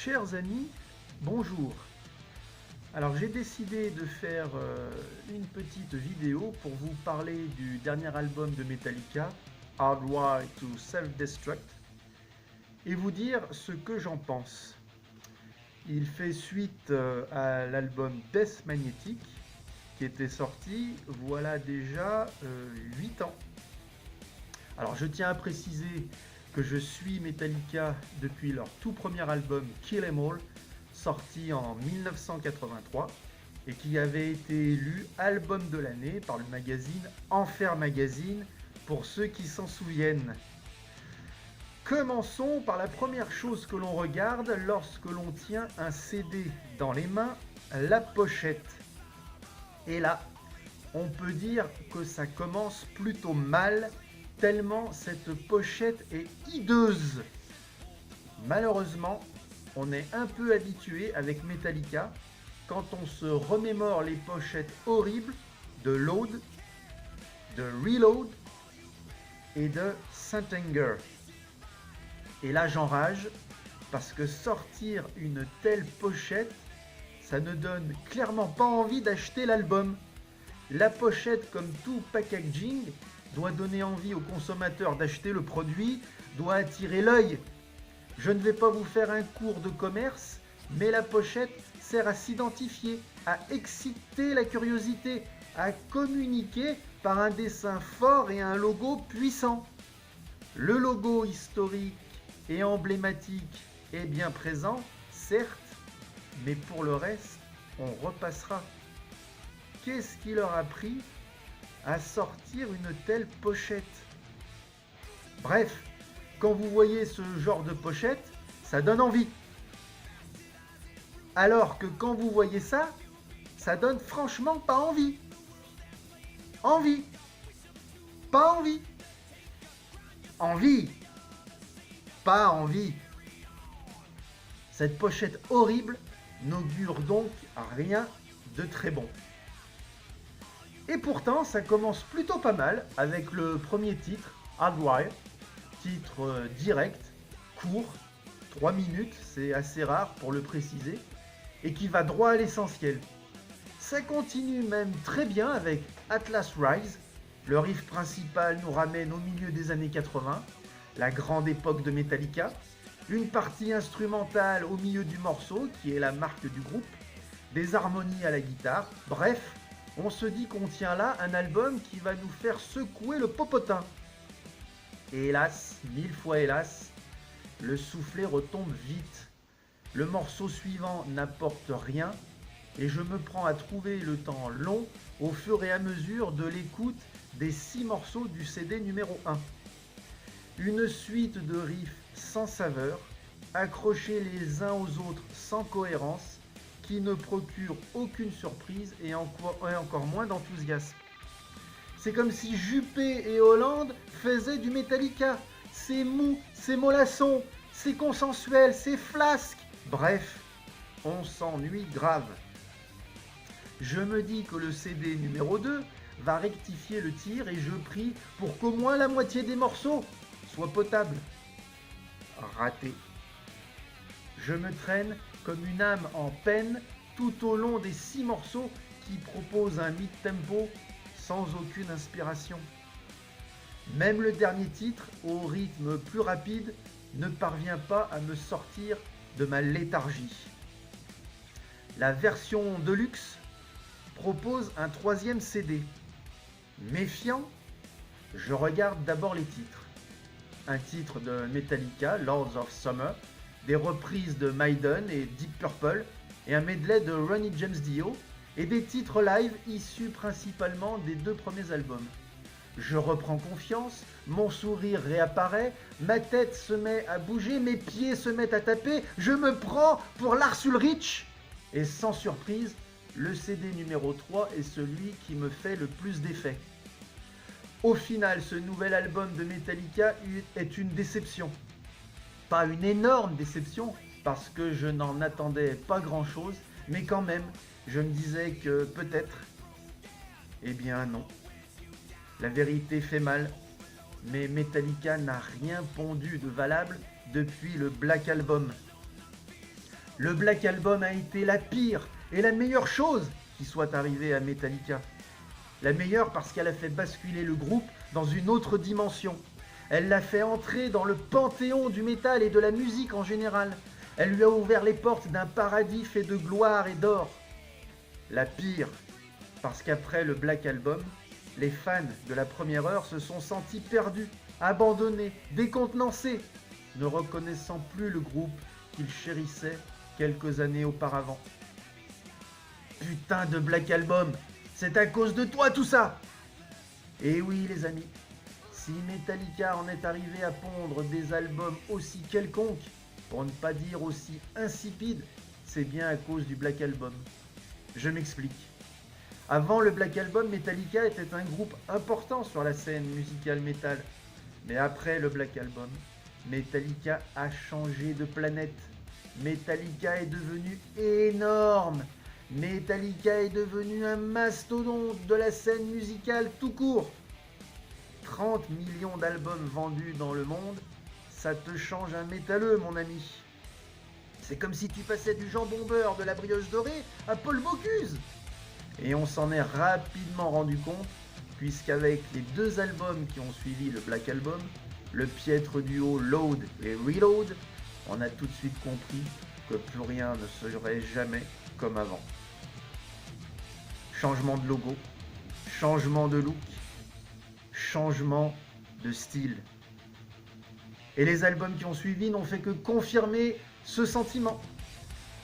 Chers amis, bonjour. Alors j'ai décidé de faire une petite vidéo pour vous parler du dernier album de Metallica, Hardwired to Self-Destruct, et vous dire ce que j'en pense. Il fait suite à l'album Death Magnetic qui était sorti voilà déjà 8 ans. Alors je tiens à préciser que je suis Metallica depuis leur tout premier album Kill 'Em All, sorti en 1983 et qui avait été élu album de l'année par le magazine Enfer Magazine pour ceux qui s'en souviennent. Commençons par la première chose que l'on regarde lorsque l'on tient un CD dans les mains, la pochette. Et là, on peut dire que ça commence plutôt mal, tellement cette pochette est hideuse. Malheureusement, on est un peu habitué avec Metallica quand on se remémore les pochettes horribles de Load, de Reload et de Saint Anger. Et là j'enrage parce que sortir une telle pochette, ça ne donne clairement pas envie d'acheter l'album. La pochette, comme tout packaging, doit donner envie au consommateur d'acheter le produit, doit attirer l'œil. Je ne vais pas vous faire un cours de commerce, mais la pochette sert à s'identifier, à exciter la curiosité, à communiquer par un dessin fort et un logo puissant. Le logo historique et emblématique est bien présent, certes, mais pour le reste, on repassera. Qu'est-ce qui leur a pris à sortir une telle pochette? Bref, quand vous voyez ce genre de pochette, ça donne envie. Alors que quand vous voyez ça, ça donne franchement pas envie. Envie. Pas envie. Envie. Pas envie. Cette pochette horrible n'augure donc rien de très bon. Et pourtant, ça commence plutôt pas mal avec le premier titre, Hardwired, titre direct, court, 3 minutes, c'est assez rare pour le préciser, et qui va droit à l'essentiel. Ça continue même très bien avec Atlas Rise, le riff principal nous ramène au milieu des années 80, la grande époque de Metallica, une partie instrumentale au milieu du morceau qui est la marque du groupe, des harmonies à la guitare, bref, on se dit qu'on tient là un album qui va nous faire secouer le popotin. Et hélas, 1000 fois hélas, le soufflet retombe vite. Le morceau suivant n'apporte rien et je me prends à trouver le temps long au fur et à mesure de l'écoute des 6 morceaux du CD numéro 1. Une suite de riffs sans saveur, accrochés les uns aux autres sans cohérence, qui ne procurent aucune surprise et encore moins d'enthousiasme. C'est comme si Juppé et Hollande faisaient du Metallica. C'est mou, c'est mollasson, c'est consensuel, c'est flasque. Bref, on s'ennuie grave. Je me dis que le CD numéro 2 va rectifier le tir et je prie pour qu'au moins la moitié des morceaux soient potables. Raté. Je me traîne comme une âme en peine tout au long des 6 morceaux qui proposent un mid-tempo sans aucune inspiration. Même le dernier titre, au rythme plus rapide, ne parvient pas à me sortir de ma léthargie. La version Deluxe propose un 3e CD. Méfiant, je regarde d'abord les titres. Un titre de Metallica, Lords of Summer, des reprises de Maiden et Deep Purple, et un medley de Ronnie James Dio, et des titres live issus principalement des 2 premiers albums. Je reprends confiance, mon sourire réapparaît, ma tête se met à bouger, mes pieds se mettent à taper, je me prends pour Lars Ulrich, et sans surprise, le CD numéro 3 est celui qui me fait le plus d'effet. Au final, ce nouvel album de Metallica est une déception. Pas une énorme déception, parce que je n'en attendais pas grand-chose, mais quand même, je me disais que peut-être... Eh bien non. La vérité fait mal, mais Metallica n'a rien pondu de valable depuis le Black Album. Le Black Album a été la pire et la meilleure chose qui soit arrivée à Metallica. La meilleure parce qu'elle a fait basculer le groupe dans une autre dimension. Elle l'a fait entrer dans le panthéon du métal et de la musique en général. Elle lui a ouvert les portes d'un paradis fait de gloire et d'or. La pire, parce qu'après le Black Album, les fans de la première heure se sont sentis perdus, abandonnés, décontenancés, ne reconnaissant plus le groupe qu'ils chérissaient quelques années auparavant. Putain de Black Album, c'est à cause de toi tout ça! Et oui les amis, si Metallica en est arrivé à pondre des albums aussi quelconques, pour ne pas dire aussi insipides, c'est bien à cause du Black Album. Je m'explique. Avant le Black Album, Metallica était un groupe important sur la scène musicale métal. Mais après le Black Album, Metallica a changé de planète. Metallica est devenu énorme. Metallica est devenu un mastodonte de la scène musicale tout court. 30 millions d'albums vendus dans le monde, ça te change un métalleux, mon ami. C'est comme si tu passais du jambon beurre de la brioche dorée à Paul Bocuse. Et on s'en est rapidement rendu compte, puisqu'avec les deux albums qui ont suivi le Black Album, le piètre duo Load et Reload, on a tout de suite compris que plus rien ne serait jamais comme avant. Changement de logo, changement de look, changement de style. Et les albums qui ont suivi n'ont fait que confirmer ce sentiment.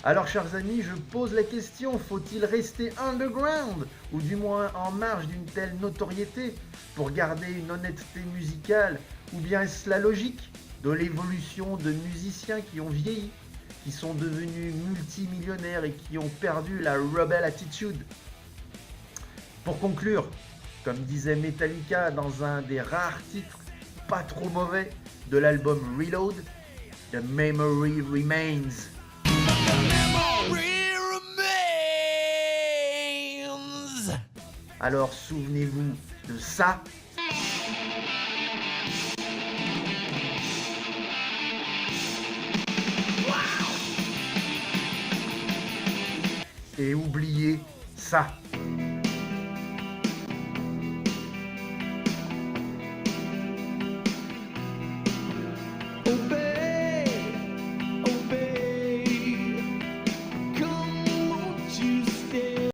Alors chers amis, je pose la question, faut-il rester underground, ou du moins en marge d'une telle notoriété, pour garder une honnêteté musicale, ou bien est-ce la logique de l'évolution de musiciens qui ont vieilli, qui sont devenus multimillionnaires et qui ont perdu la rebel attitude? Pour conclure, comme disait Metallica dans un des rares titres pas trop mauvais de l'album Reload, The Memory Remains. Alors souvenez-vous de ça. Et oubliez ça.